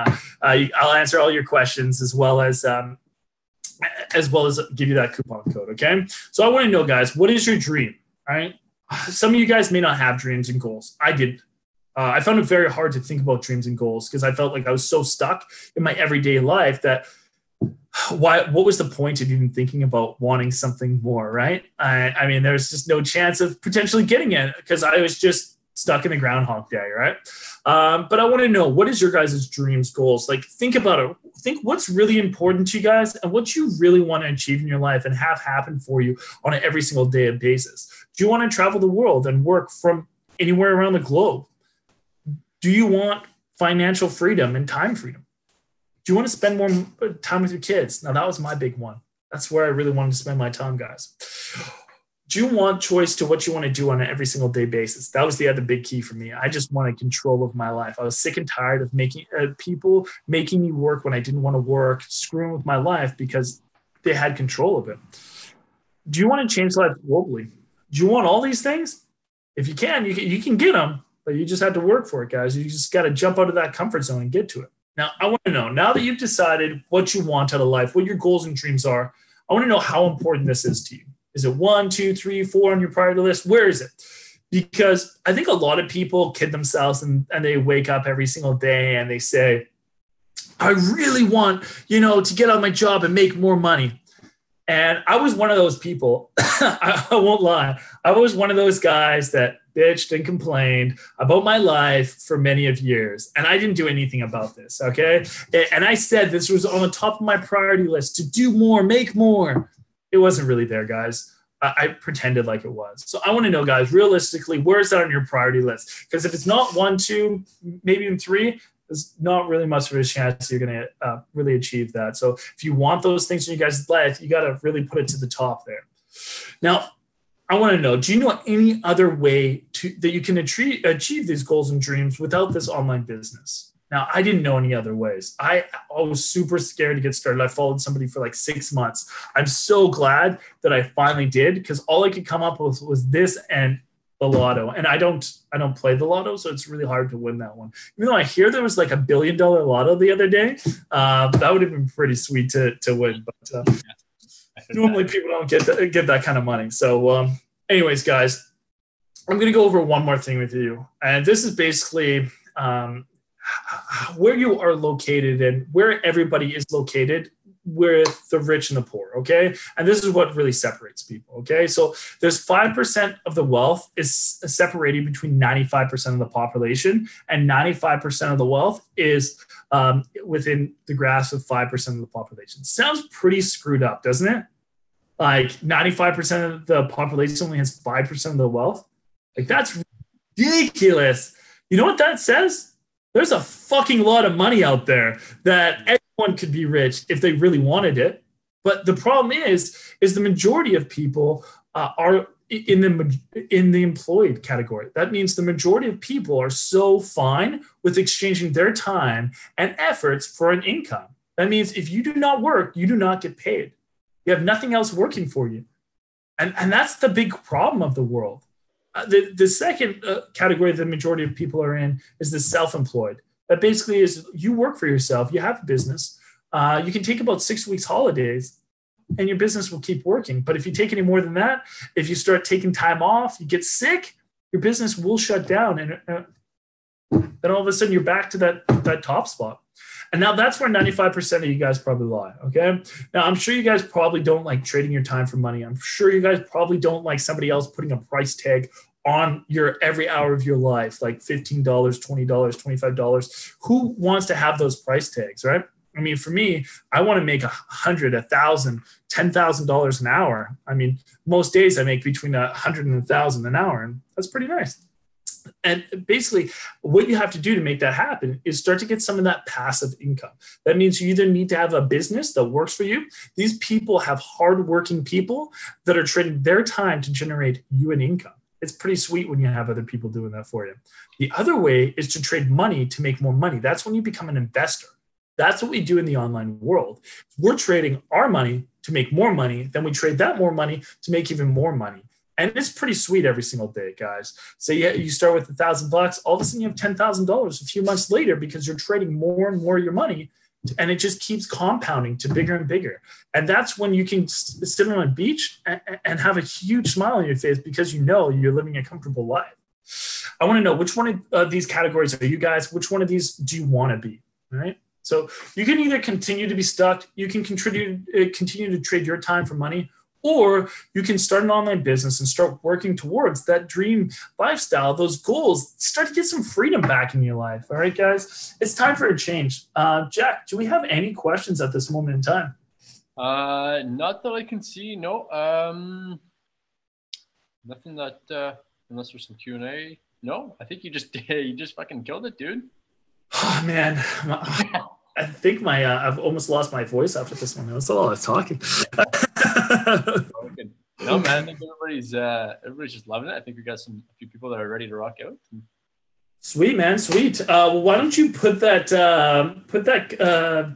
I'll answer all your questions as well as give you that coupon code, okay? So I want to know, guys, what is your dream, all right? Some of you guys may not have dreams and goals. I did. I found it very hard to think about dreams and goals because I felt like I was so stuck in my everyday life that what was the point of even thinking about wanting something more, right? I mean, there's just no chance of potentially getting it because I was just stuck in the Groundhog Day, right? But I want to know, what is your guys' dreams, goals? Like, think about it. Think what's really important to you guys and what you really want to achieve in your life and have happen for you on an every single day basis. Do you want to travel the world and work from anywhere around the globe? Do you want financial freedom and time freedom? Do you want to spend more time with your kids? Now, that was my big one. That's where I really wanted to spend my time, guys. Do you want choice to what you want to do on an every single day basis? That was the other big key for me. I just wanted control of my life. I was sick and tired of people making me work when I didn't want to work, screwing with my life because they had control of it. Do you want to change life globally? Do you want all these things? If you can, you can get them. But you just have to work for it, guys. You just got to jump out of that comfort zone and get to it. Now, I want to know, now that you've decided what you want out of life, what your goals and dreams are, I want to know how important this is to you. Is it 1, 2, 3, 4 on your priority list? Where is it? Because I think a lot of people kid themselves and they wake up every single day and they say, I really want, to get out of my job and make more money. And I was one of those people. I won't lie. I was one of those guys that bitched and complained about my life for many of years. And I didn't do anything about this, okay? And I said this was on the top of my priority list to do more, make more. It wasn't really there, guys. I pretended like it was. So I want to know, guys, realistically, where is that on your priority list? Because if it's not 1, 2, maybe even 3, there's not really much of a chance you're going to really achieve that. So if you want those things in your guys' life, you got to really put it to the top there. Now, I want to know, do you know any other way that you can achieve these goals and dreams without this online business? Now, I didn't know any other ways. I was super scared to get started. I followed somebody for like 6 months. I'm so glad that I finally did, because all I could come up with was this and the lotto. And I don't play the lotto, so it's really hard to win that one. Even though I hear there was like $1 billion lotto the other day, that would have been pretty sweet to win. But normally people don't get that kind of money. So anyways, guys, I'm going to go over one more thing with you. And this is basically where you are located and where everybody is located with the rich and the poor, okay? And this is what really separates people, okay? So there's 5% of the wealth is separated between 95% of the population, and 95% of the wealth is within the grasp of 5% of the population. Sounds pretty screwed up, doesn't it? Like 95% of the population only has 5% of the wealth. Like, that's ridiculous. You know what that says? There's a fucking lot of money out there that everyone could be rich if they really wanted it. But the problem is the majority of people are in the employed category. That means the majority of people are so fine with exchanging their time and efforts for an income. That means if you do not work, you do not get paid. You have nothing else working for you. And that's the big problem of the world. The second category the majority of people are in is the self-employed. That basically is you work for yourself. You have a business. You can take about 6 weeks holidays and your business will keep working. But if you take any more than that, if you start taking time off, you get sick, your business will shut down. And then all of a sudden you're back to that top spot. And now that's where 95% of you guys probably lie, okay? Now, I'm sure you guys probably don't like trading your time for money. I'm sure you guys probably don't like somebody else putting a price tag on your every hour of your life, like $15, $20, $25. Who wants to have those price tags, right? I mean, for me, I want to make $100, $1,000, $10,000 an hour. I mean, most days I make between $100 and $1,000 an hour, and that's pretty nice. And basically, what you have to do to make that happen is start to get some of that passive income. That means you either need to have a business that works for you. These people have hardworking people that are trading their time to generate you an income. It's pretty sweet when you have other people doing that for you. The other way is to trade money to make more money. That's when you become an investor. That's what we do in the online world. We're trading our money to make more money. Then we trade that more money to make even more money. And it's pretty sweet every single day, guys. So yeah, you start with $1,000, all of a sudden you have $10,000 a few months later because you're trading more and more of your money, and it just keeps compounding to bigger and bigger. And that's when you can sit on a beach and have a huge smile on your face because you know you're living a comfortable life. I want to know, which one of these categories are you guys? Which one of these do you want to be? All right. So you can either continue to be stuck, you can continue to trade your time for money, or you can start an online business and start working towards that dream lifestyle, those goals, start to get some freedom back in your life. All right, guys, it's time for a change. Jack, do we have any questions at this moment in time? Not that I can see, no. Nothing that, unless there's some Q&A. No, I think you just fucking killed it, dude. Oh, man. I think I've almost lost my voice after this one. That's all I was talking. No, man. I think everybody's just loving it. I think we got a few people that are ready to rock out. Sweet, man. Sweet. Well, why don't you put that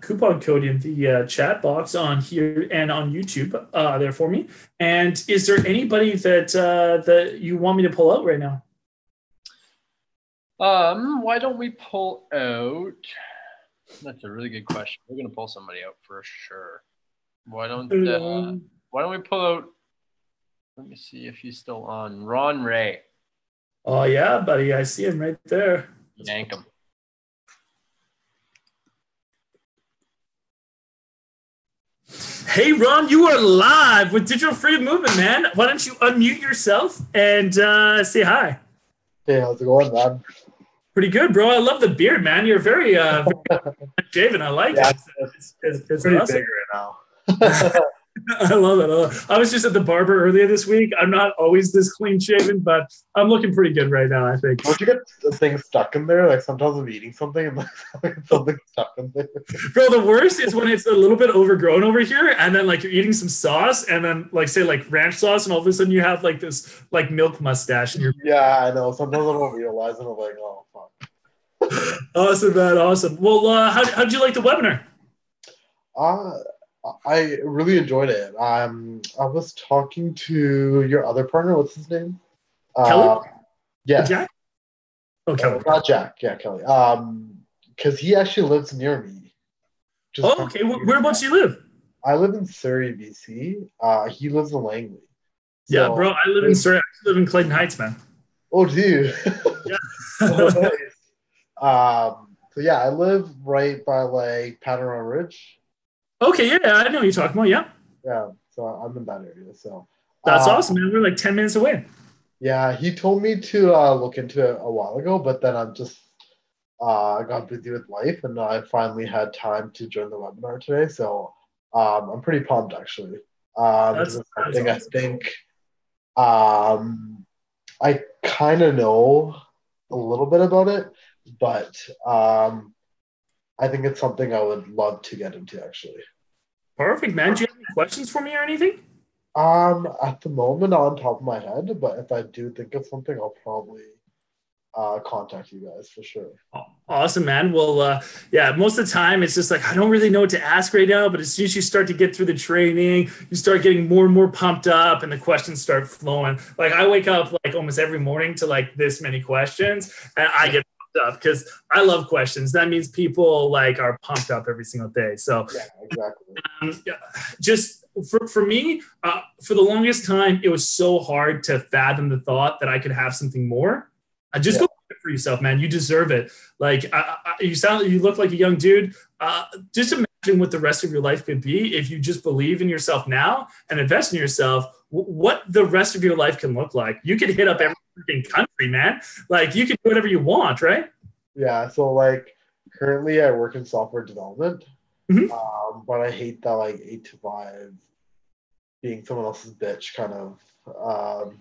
coupon code in the chat box on here and on YouTube there for me? And is there anybody that you want me to pull out right now? Why don't we pull out? That's a really good question. We're gonna pull somebody out for sure. Why don't we pull out? Let me see if he's still on. Ron Ray. Oh yeah, buddy, I see him right there. Yank him. Hey Ron, you are live with Digital Freedom Movement, man. Why don't you unmute yourself and say hi? Hey, how's it going, man? Pretty good, bro. I love the beard, man. You're very shaven. I like it. It's pretty awesome. big right now. I love it. I was just at the barber earlier this week. I'm not always this clean shaven, but I'm looking pretty good right now, I think. Don't you get things stuck in there? Like sometimes I'm eating something and like something stuck in there. Bro, the worst is when it's a little bit overgrown over here, and then like you're eating some sauce, and then like say like ranch sauce, and all of a sudden you have like this like milk mustache in your. Yeah, I know. Sometimes I don't realize, and I'm like, oh fuck. Awesome, man. Awesome. Well, how'd you like the webinar? Uh, I really enjoyed it. I was talking to your other partner. What's his name? Kelly? Yes. Jack? Oh, Kelly. Not Jack. Yeah, Kelly. Because he actually lives near me. Oh, okay. Whereabouts do you live? I live in Surrey, BC. He lives in Langley. Yeah, So, bro. I live in Surrey. I live in Clayton Heights, man. oh, do you? Yeah. Oh, nice. So yeah, I live right by like Panorama Ridge. Okay, yeah, I know what you're talking about. Yeah. Yeah, so I'm in that area. So That's awesome, man. We're like 10 minutes away. yeah, he told me to look into it a while ago, but then I'm just got busy with life, and I finally had time to join the webinar today. So I'm pretty pumped actually. This is something awesome. I think I kind of know a little bit about it, but I think it's something I would love to get into actually. Perfect, man. Do you have any questions for me or anything? At the moment, not on top of my head, but if I do think of something, I'll probably contact you guys for sure. Awesome, man. Well, yeah, most of the time it's just like, I don't really know what to ask right now, but as soon as you start to get through the training, you start getting more and more pumped up and the questions start flowing. Like I wake up like almost every morning to like this many questions and I get pumped up because I love questions. That means people like are pumped up every single day. So yeah, exactly. Just for me, for the longest time, it was so hard to fathom the thought that I could have something more. Just go for yourself, man. You deserve it. Like you look like a young dude. Just imagine what the rest of your life could be if you just believe in yourself now and invest in yourself. What the rest of your life can look like. You could hit up every freaking country, man. Like you can do whatever you want, right? Yeah. So like currently, I work in software development, but I hate that like 8 to 5 being someone else's bitch kind of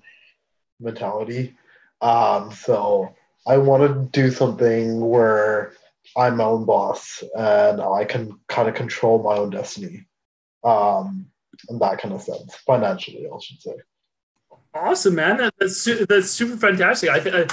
mentality. So I want to do something where I'm my own boss and I can kind of control my own destiny. In that kind of sense, financially, I should say. Awesome, man. That's super fantastic. I think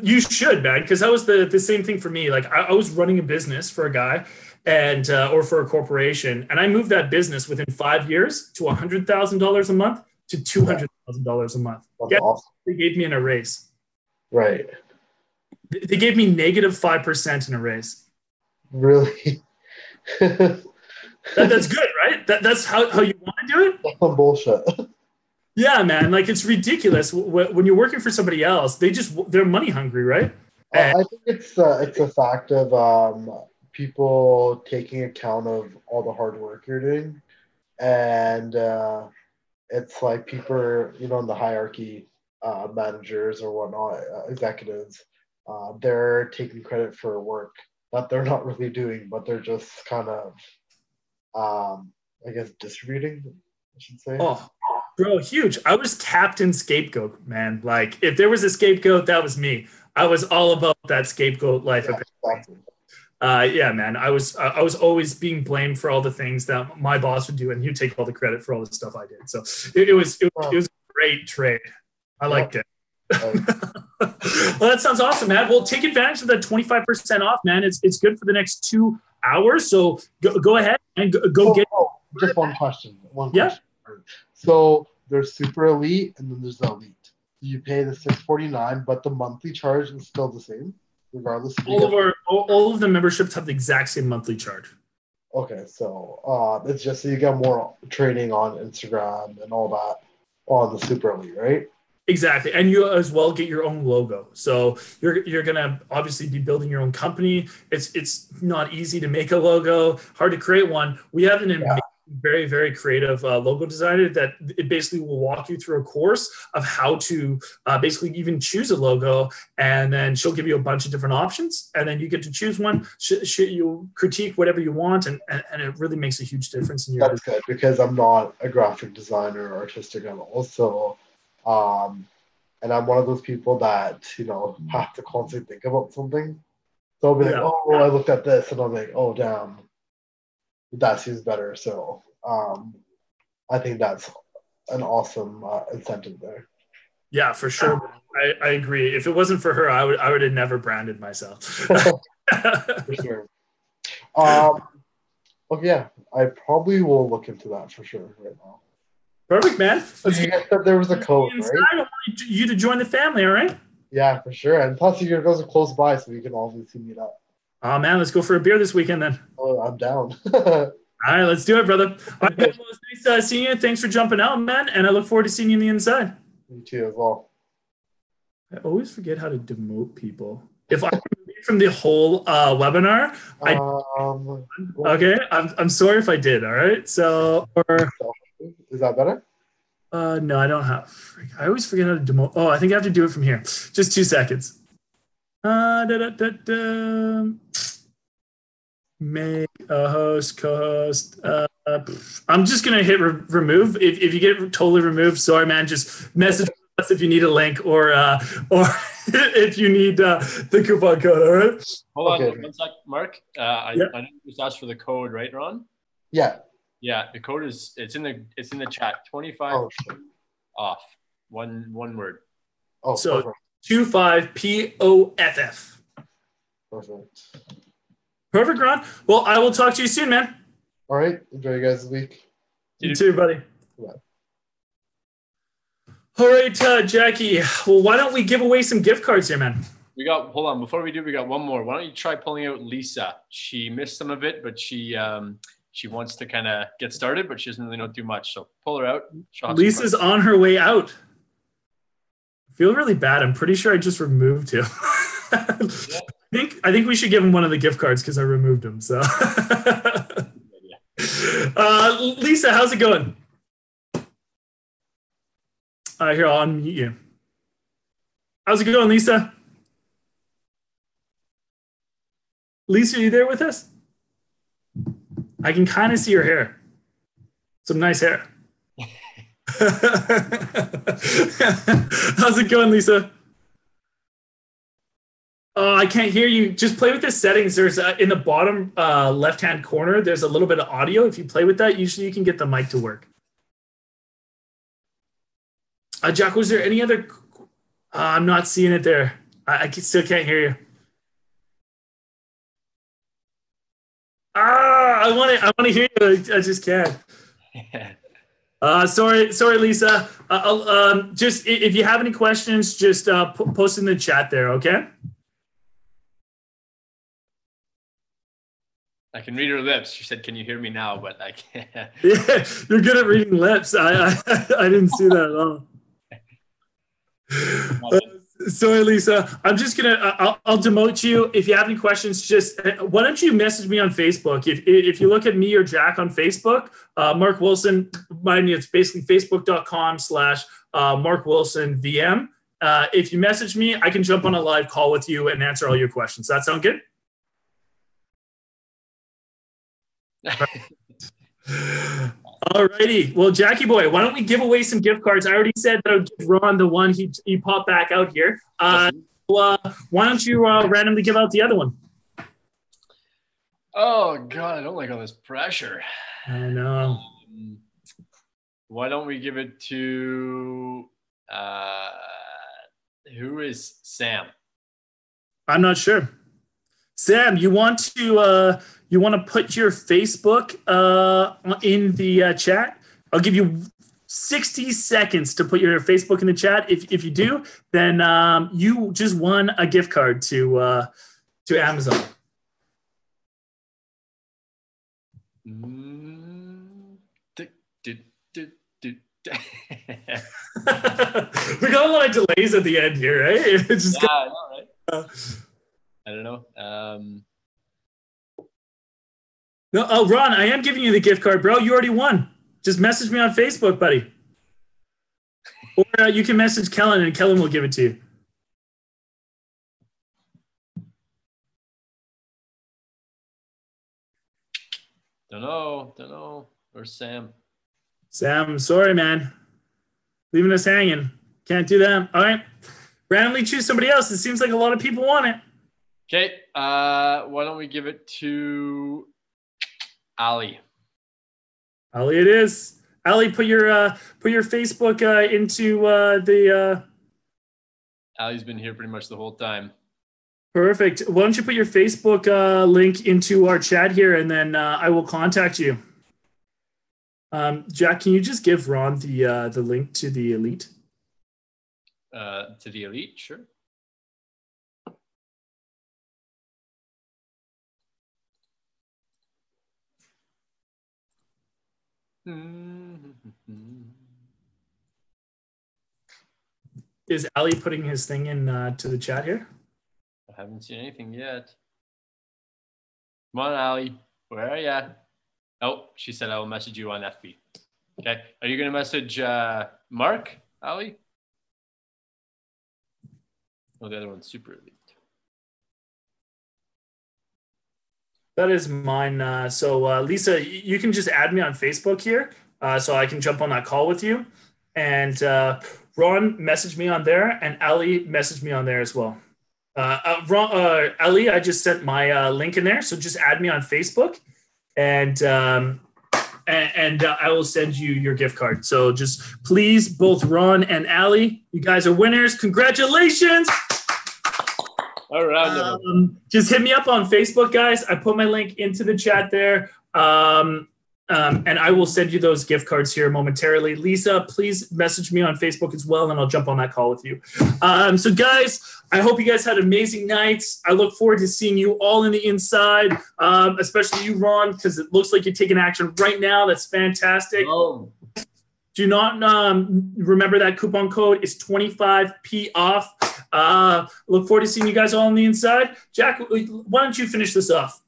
you should, man, because that was the same thing for me. Like I was running a business for a guy, and or for a corporation, and I moved that business within 5 years to $100,000 a month to $200,000 a month. That's awesome. They gave me an raise. Right. They gave me -5% in a raise. Really? That's good, right? That's how you want to do it? That's some bullshit. Yeah, man. Like it's ridiculous when you're working for somebody else. They're money hungry, right? I think it's a fact of people taking account of all the hard work you're doing, and it's like people, in the hierarchy, managers or whatnot, executives, they're taking credit for work that they're not really doing, but they're just kind of, I guess, distributing, I should say. Oh, bro, huge. I was captain scapegoat, man. Like if there was a scapegoat, that was me. I was all about that scapegoat life. Yeah, exactly. Yeah, man. I was always being blamed for all the things that my boss would do, and he'd take all the credit for all the stuff I did. So it was a great trade. I liked it. Well, that sounds awesome, man. Well, take advantage of that 25% off, man. It's good for the next 2 hours. So go ahead and go get. Just one question. Question. So there's super elite and then there's the elite. You pay the $649, but the monthly charge is still the same, regardless. All of the memberships have the exact same monthly charge. Okay, so it's just so you get more training on Instagram and all that on the super elite, right? Exactly, and you as well get your own logo. So you're gonna obviously be building your own company. It's not easy to make a logo, hard to create one. We have an amazing, very, very creative logo designer that it basically will walk you through a course of how to basically even choose a logo, and then she'll give you a bunch of different options, and then you get to choose one. You'll critique whatever you want, and it really makes a huge difference in your business. Good, because I'm not a graphic designer or artistic at all. So, and I'm one of those people that, have to constantly think about something. So I'll be like, oh, I looked at this, and I'm like, oh, damn, that seems better. So I think that's an awesome incentive there. Yeah, for sure. I agree. If it wasn't for her, I would have never branded myself. For sure. Okay, yeah, I probably will look into that for sure right now. Perfect, man. You guys said there was a code, right? I want you to join the family, all right? Yeah, for sure. And plus, you guys are close by, so we can obviously meet up. Oh, man, let's go for a beer this weekend then. Oh, I'm down. All right, let's do it, brother. All right, well, it's nice seeing you. Thanks for jumping out, man. And I look forward to seeing you on the inside. You too, as well. I always forget how to demote people. If I read from the whole webinar, okay, I'm sorry if I did. All right, so is that better? No, I don't have. I always forget how to demote. Oh, I think I have to do it from here. Just 2 seconds. Make a host, co-host. I'm just gonna hit remove. If you get totally removed, sorry, man. Just message us if you need a link or if you need the coupon code. All right. Hold on 1 sec, Mark. I know you just asked for the code, right, Ron? Yeah. Yeah, the code is it's in the chat. 25 off. One word. Oh, so perfect. 25 POFF. Perfect. Perfect, Ron. Well, I will talk to you soon, man. All right. Enjoy you guys' week. You too, buddy. Bye. All right, Jackie. Well, why don't we give away some gift cards here, man? Hold on. Before we do, we got one more. Why don't you try pulling out Lisa? She missed some of it, but she wants to kind of get started, but she doesn't really know too much. So pull her out. Lisa's on her way out. I feel really bad. I'm pretty sure I just removed him. Yeah. I think we should give him one of the gift cards because I removed him. So, Lisa, how's it going? Here, I'll unmute you. How's it going, Lisa? Lisa, are you there with us? I can kind of see her hair. Some nice hair. How's it going, Lisa? Oh, I can't hear you. Just play with the settings. There's in the bottom left-hand corner, there's a little bit of audio. If you play with that, usually you can get the mic to work. Jack, was there any other? I'm not seeing it there. I still can't hear you. I want to hear you. I just can't. Sorry, Lisa. Just if you have any questions, just post in the chat there. Okay. I can read her lips. She said, "Can you hear me now?" But I can't. Yeah, you're good at reading lips. I didn't see that at all. Sorry, Lisa. I'm just gonna. I'll demote you. If you have any questions, just why don't you message me on Facebook? If you look at me or Jack on Facebook, Mark Wilson. Mind you, it's basically facebook.com/Mark Wilson VM. If you message me, I can jump on a live call with you and answer all your questions. Does that sound good? Alrighty. Well, Jackie boy, why don't we give away some gift cards? I already said that I would give Ron the one. He popped back out here. Why don't you randomly give out the other one? Oh God, I don't like all this pressure. I know. Why don't we give it to who is Sam? I'm not sure. Sam, you want to put your Facebook in the chat? I'll give you 60 seconds to put your Facebook in the chat. If you do, then you just won a gift card to Amazon. We got a lot of delays at the end here, right? It's just I know, right? I don't know. No, Ron, I am giving you the gift card, bro. You already won. Just message me on Facebook, buddy. Or you can message Kellen, and Kellen will give it to you. Don't know. Where's Sam? Sam, sorry, man. Leaving us hanging. Can't do that. All right. Randomly choose somebody else. It seems like a lot of people want it. Okay. Why don't we give it to Ali? Ali, it is. Ali, put your Facebook into Ali's been here pretty much the whole time. Perfect. Why don't you put your Facebook link into our chat here, and then I will contact you. Jack, can you just give Ron the link to the Elite? To the Elite, sure. Is Ali putting his thing in to the chat here? I haven't seen anything yet. Come on, Ali. Where are ya? Oh, she said I will message you on FB. Okay. Are you going to message Mark, Ali? Oh, the other one's Super Elite. That is mine. So Lisa, you can just add me on Facebook here so I can jump on that call with you. And Ron messaged me on there, and Ali messaged me on there as well. Ali, I just sent my link in there, so just add me on Facebook, and I will send you your gift card. So just please, both Ron and Ali, you guys are winners. Congratulations! All right. Just hit me up on Facebook, guys. I put my link into the chat there. And I will send you those gift cards here momentarily. Lisa, please message me on Facebook as well, and I'll jump on that call with you. So guys, I hope you guys had amazing nights. I look forward to seeing you all in the inside, especially you, Ron, because it looks like you're taking action right now. That's fantastic. Oh. Do not remember that coupon code is 25p off. Look forward to seeing you guys all on the inside. Jack, why don't you finish this off?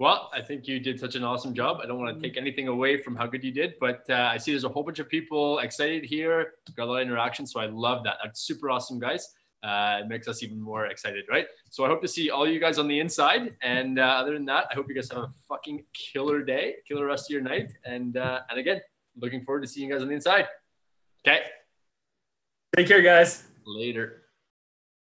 Well, I think you did such an awesome job. I don't want to take anything away from how good you did, but I see there's a whole bunch of people excited here. Got a lot of interaction, so I love that. That's super awesome, guys. It makes us even more excited, right? So I hope to see all you guys on the inside. And other than that, I hope you guys have a fucking killer day, killer rest of your night. And again, looking forward to seeing you guys on the inside. Okay. Take care, guys. Later.